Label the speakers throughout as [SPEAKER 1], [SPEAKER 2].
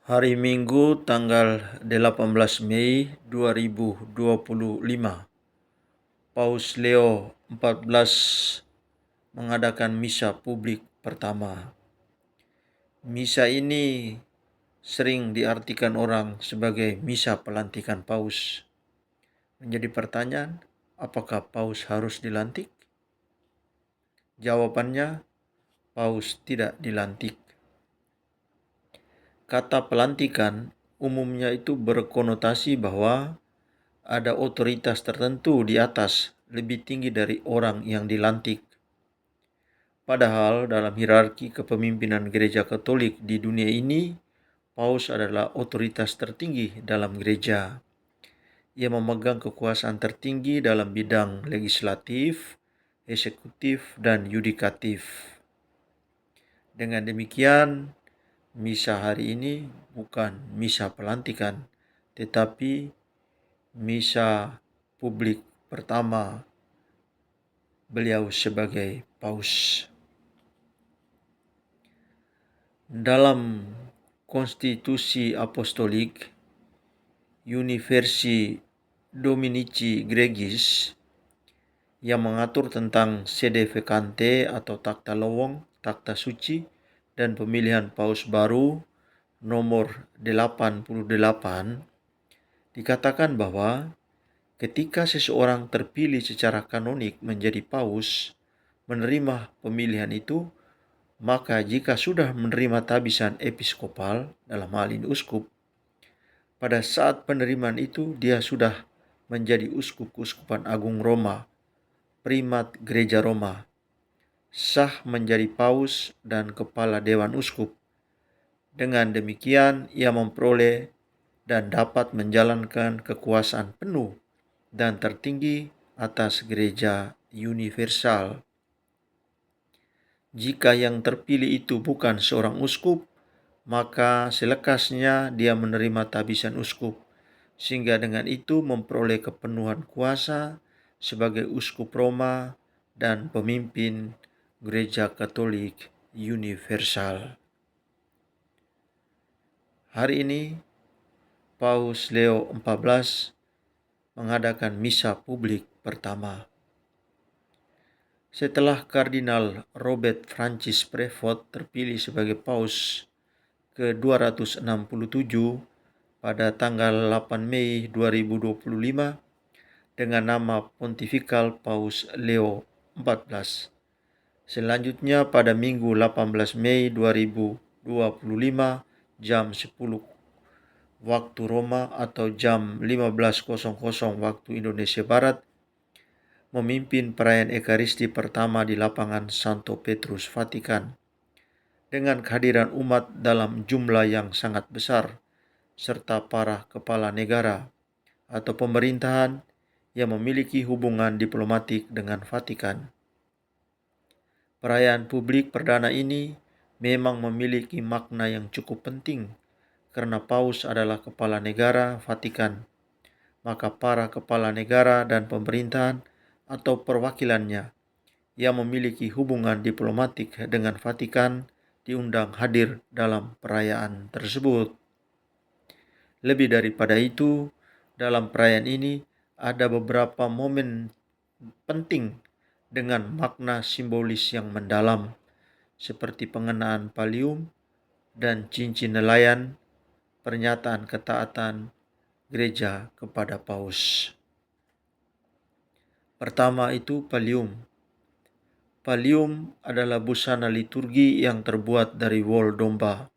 [SPEAKER 1] Hari Minggu tanggal 18 Mei 2025, Paus Leo XIV mengadakan misa publik pertama. Misa ini sering diartikan orang sebagai misa pelantikan Paus. Menjadi pertanyaan, apakah Paus harus dilantik? Jawabannya, Paus tidak dilantik. Kata pelantikan umumnya itu berkonotasi bahwa ada otoritas tertentu di atas, lebih tinggi dari orang yang dilantik. Padahal dalam hierarki kepemimpinan gereja Katolik di dunia ini, Paus adalah otoritas tertinggi dalam gereja. Ia memegang kekuasaan tertinggi dalam bidang legislatif, eksekutif, dan yudikatif. Dengan demikian, misa hari ini bukan misa pelantikan, tetapi misa publik pertama beliau sebagai Paus. Dalam konstitusi apostolik Universi Dominici Gregis yang mengatur tentang sede vacante atau takta lowong, takta suci, dan pemilihan Paus baru nomor 88, dikatakan bahwa ketika seseorang terpilih secara kanonik menjadi Paus, menerima pemilihan itu, maka jika sudah menerima tabisan episkopal, dalam hal ini uskup, pada saat penerimaan itu dia sudah menjadi uskup keuskupan agung Roma, primat gereja Roma, sah menjadi paus dan kepala dewan uskup. Dengan demikian ia memperoleh dan dapat menjalankan kekuasaan penuh dan tertinggi atas gereja universal. Jika yang terpilih itu bukan seorang uskup, maka selekasnya dia menerima tabisan uskup, sehingga dengan itu memperoleh kepenuhan kuasa sebagai uskup Roma dan pemimpin gereja Katolik universal. Hari ini, Paus Leo XIV mengadakan misa publik pertama. Setelah Kardinal Robert Francis Prevost terpilih sebagai Paus ke-267 pada tanggal 8 Mei 2025 dengan nama Pontifical Paus Leo XIV. Selanjutnya pada Minggu 18 Mei 2025 jam 10 waktu Roma atau jam 15.00 waktu Indonesia Barat, memimpin perayaan Ekaristi pertama di lapangan Santo Petrus, Vatikan, dengan kehadiran umat dalam jumlah yang sangat besar, serta para kepala negara atau pemerintahan yang memiliki hubungan diplomatik dengan Vatikan. Perayaan publik perdana ini memang memiliki makna yang cukup penting, karena Paus adalah kepala negara Vatikan. Maka para kepala negara dan pemerintahan atau perwakilannya yang memiliki hubungan diplomatik dengan Vatikan diundang hadir dalam perayaan tersebut. Lebih daripada itu, dalam perayaan ini ada beberapa momen penting dengan makna simbolis yang mendalam, seperti pengenaan pallium dan cincin nelayan, pernyataan ketaatan gereja kepada Paus. Pertama itu pallium. Pallium adalah busana liturgi yang terbuat dari wol domba.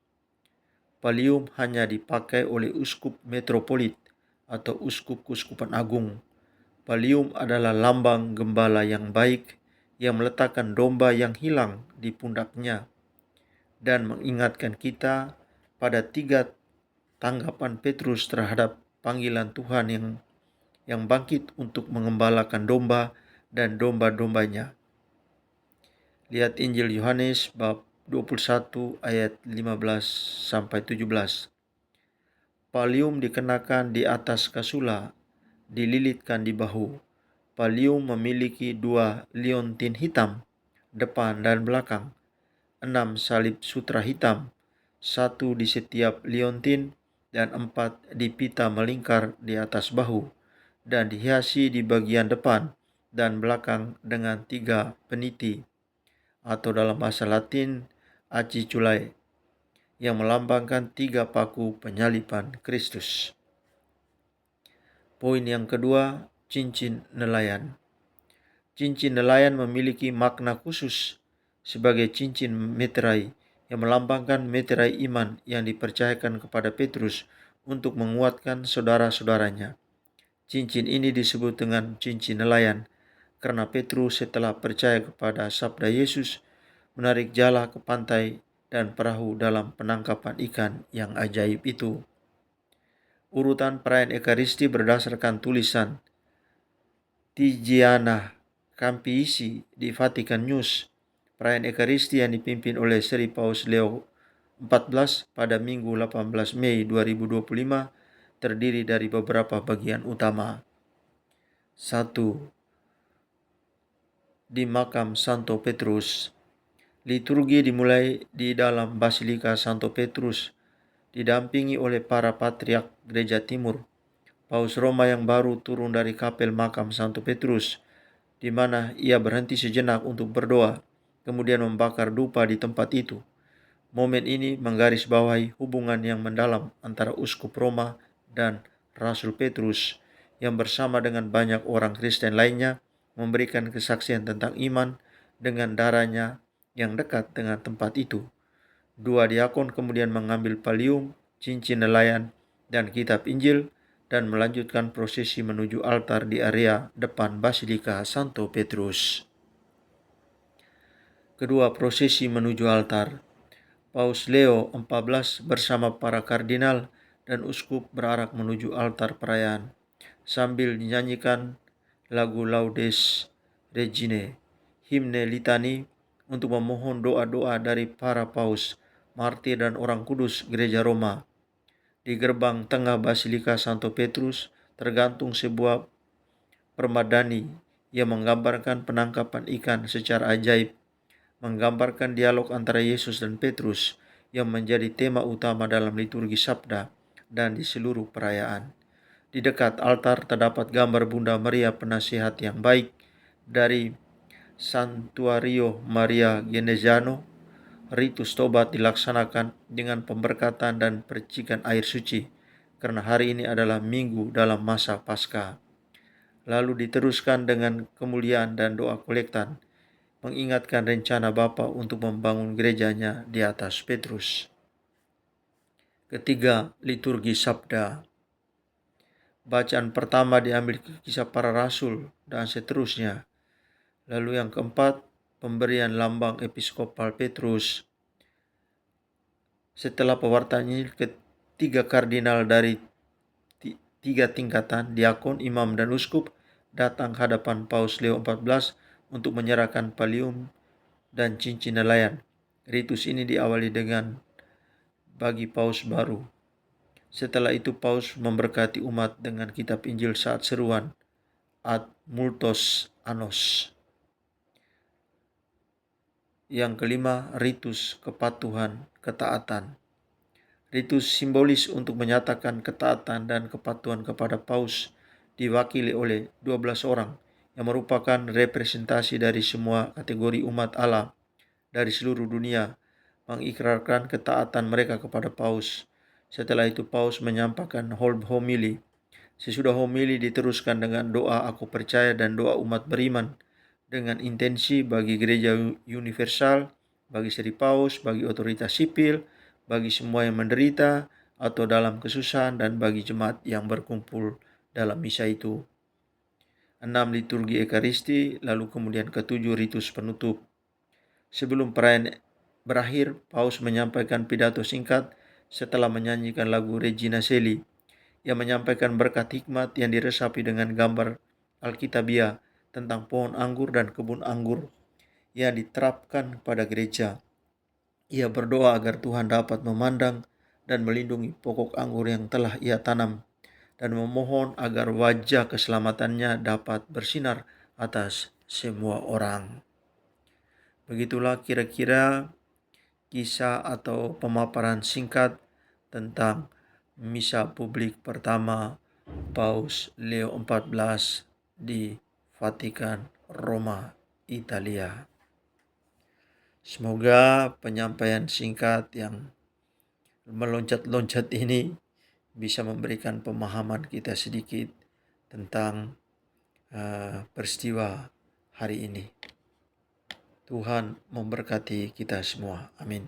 [SPEAKER 1] Pallium hanya dipakai oleh uskup metropolit atau uskup keuskupan agung. Pallium adalah lambang gembala yang baik yang meletakkan domba yang hilang di pundaknya dan mengingatkan kita pada 3 tanggapan Petrus terhadap panggilan Tuhan yang bangkit untuk mengembalakan domba dan domba-dombanya. Lihat Injil Yohanes bab 21 ayat 15-17. Pallium dikenakan di atas kasula, dililitkan di bahu. Pallium memiliki 2 liontin hitam, depan dan belakang, 6 salib sutra hitam, 1 di setiap liontin, dan 4 di pita melingkar di atas bahu, dan dihiasi di bagian depan dan belakang dengan 3 peniti, atau dalam bahasa Latin, aciculai, yang melambangkan 3 paku penyaliban Kristus. Poin yang kedua, cincin nelayan. Cincin nelayan memiliki makna khusus sebagai cincin meterai yang melambangkan meterai iman yang dipercayakan kepada Petrus untuk menguatkan saudara-saudaranya. Cincin ini disebut dengan cincin nelayan karena Petrus setelah percaya kepada sabda Yesus menarik jala ke pantai dan perahu dalam penangkapan ikan yang ajaib itu. Urutan perayaan Ekaristi berdasarkan tulisan Tiziana Campiisi di Vatican News. Perayaan Ekaristi yang dipimpin oleh Sri Paus Leo XIV pada Minggu 18 Mei 2025 terdiri dari beberapa bagian utama. 1. Di makam Santo Petrus. Liturgi dimulai di dalam Basilika Santo Petrus, didampingi oleh para patriark Gereja Timur. Paus Roma yang baru turun dari kapel makam Santo Petrus, di mana ia berhenti sejenak untuk berdoa, kemudian membakar dupa di tempat itu. Momen ini menggarisbawahi hubungan yang mendalam antara Uskup Roma dan Rasul Petrus, yang bersama dengan banyak orang Kristen lainnya memberikan kesaksian tentang iman dengan darahnya yang dekat dengan tempat itu. 2 diakon kemudian mengambil palium, cincin nelayan, dan kitab Injil dan melanjutkan prosesi menuju altar di area depan Basilika Santo Petrus. Kedua prosesi menuju altar. Paus Leo XIV bersama para kardinal dan uskup berarak menuju altar perayaan sambil dinyanyikan lagu Laudes Regine, himne litani untuk memohon doa-doa dari para paus, martir dan orang kudus Gereja Roma. Di gerbang tengah Basilika Santo Petrus tergantung sebuah permadani yang menggambarkan penangkapan ikan secara ajaib, menggambarkan dialog antara Yesus dan Petrus yang menjadi tema utama dalam liturgi sabda dan di seluruh perayaan. Di dekat altar terdapat gambar Bunda Maria Penasihat yang baik dari Santuario Maria Geneziano. Ritus tobat dilaksanakan dengan pemberkatan dan percikan air suci, karena hari ini adalah minggu dalam masa Paskah. Lalu diteruskan dengan kemuliaan dan doa kolektan, mengingatkan rencana Bapa untuk membangun gerejanya di atas Petrus. Ketiga, liturgi sabda. Bacaan pertama diambil Kisah Para Rasul dan seterusnya. Lalu yang keempat, pemberian lambang episkopal Petrus. Setelah pewartaan Injil, ketiga kardinal dari 3 tingkatan, diakon, imam, dan uskup, datang ke hadapan Paus Leo XIV untuk menyerahkan palium dan cincin nelayan. Ritus ini diawali dengan bagi Paus baru. Setelah itu Paus memberkati umat dengan kitab Injil saat seruan Ad multos annos. Yang kelima, ritus kepatuhan, ketaatan. Ritus simbolis untuk menyatakan ketaatan dan kepatuhan kepada Paus diwakili oleh 12 orang yang merupakan representasi dari semua kategori umat Allah dari seluruh dunia, mengikrarkan ketaatan mereka kepada Paus. Setelah itu Paus menyampaikan homili. Sesudah homili diteruskan dengan doa aku percaya dan doa umat beriman dengan intensi bagi gereja universal, bagi Sri Paus, bagi otoritas sipil, bagi semua yang menderita atau dalam kesusahan, dan bagi jemaat yang berkumpul dalam misa itu. 6. Liturgi Ekaristi, lalu kemudian ketujuh, ritus penutup. Sebelum perayaan berakhir, Paus menyampaikan pidato singkat setelah menyanyikan lagu Regina Coeli yang menyampaikan berkat hikmat yang diresapi dengan gambar Alkitabiah tentang pohon anggur dan kebun anggur yang diterapkan pada gereja. Ia berdoa agar Tuhan dapat memandang dan melindungi pokok anggur yang telah ia tanam, dan memohon agar wajah keselamatannya dapat bersinar atas semua orang. Begitulah kira-kira kisah atau pemaparan singkat tentang misa publik pertama Paus Leo XIV di Vatikan, Roma, Italia. Semoga penyampaian singkat yang meloncat-loncat ini bisa memberikan pemahaman kita sedikit tentang peristiwa hari ini. Tuhan memberkati kita semua. Amin.